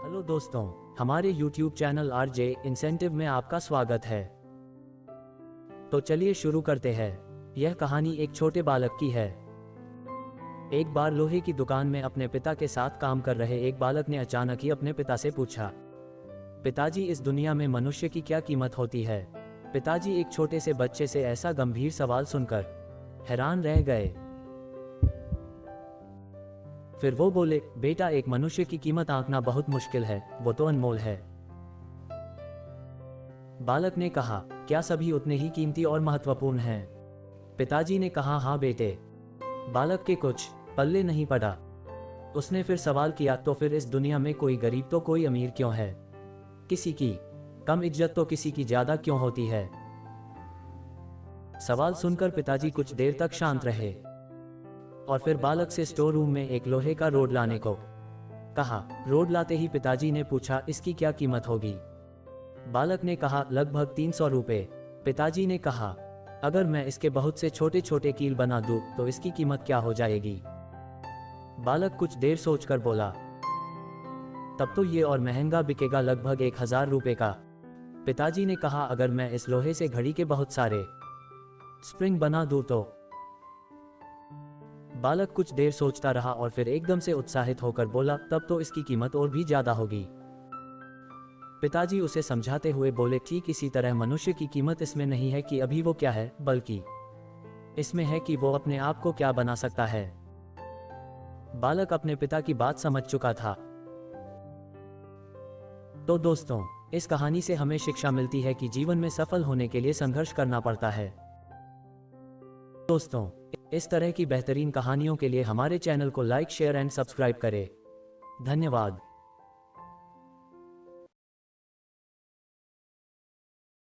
Hello दोस्तों, हमारे YouTube channel RJ incentive में आपका स्वागत है। तो चलिए शुरू करते हैं। यह कहानी एक छोटे बालक की है। एक बार लोहे की दुकान में अपने पिता के साथ काम कर रहे एक बालक ने अचानक ही अपने पिता से पूछा, पिताजी, इस दुनिया में मनुष्य की क्या कीमत होती है? पिताजी एक छोटे से बच्चे से ऐसा गंभीर सवाल सुनकर हैरान रह गए। फिर वो बोले, बेटा, एक मनुष्य की कीमत आंकना बहुत मुश्किल है, वो तो अनमोल है। बालक ने कहा, क्या सभी उतने ही कीमती और महत्वपूर्ण हैं? पिताजी ने कहा, हाँ बेटे। बालक के कुछ पल्ले नहीं पड़ा। उसने फिर सवाल किया, तो फिर इस दुनिया में कोई गरीब तो कोई अमीर क्यों है? किसी की कम इज्जत तो किसी की ज्यादा क्यों होती है? सवाल सुनकर पिताजी कुछ देर तक शांत रहे और फिर बालक से स्टोर रूम में एक लोहे का रोड लाने को कहा। रोड लाते ही पिताजी ने पूछा, इसकी क्या कीमत होगी? बालक ने कहा, लगभग 300 रुपए। पिताजी ने कहा, अगर मैं इसके बहुत से छोटे छोटे कील बना दूं तो इसकी कीमत क्या हो जाएगी? बालक कुछ देर सोचकर बोला, तब तो ये और महंगा बिकेगा, लगभग 1000 रुपए का। पिताजी ने कहा, अगर मैं इस लोहे से घड़ी के बहुत सारे स्प्रिंग बना दूं तो? बालक कुछ देर सोचता रहा और फिर एकदम से उत्साहित होकर बोला, तब तो इसकी कीमत और भी ज्यादा होगी। पिताजी उसे समझाते हुए बोले, ठीक इसी तरह मनुष्य की कीमत इसमें नहीं है कि अभी वो क्या है, बल्कि इसमें है कि वो अपने आप को क्या बना सकता है। बालक अपने पिता की बात समझ चुका था। तो दोस्तों, इस कहानी से हमें शिक्षा मिलती है कि जीवन में सफल होने के लिए संघर्ष करना पड़ता है। दोस्तों, इस तरह की बेहतरीन कहानियों के लिए हमारे चैनल को लाइक, शेयर एंड सब्सक्राइब करें। धन्यवाद।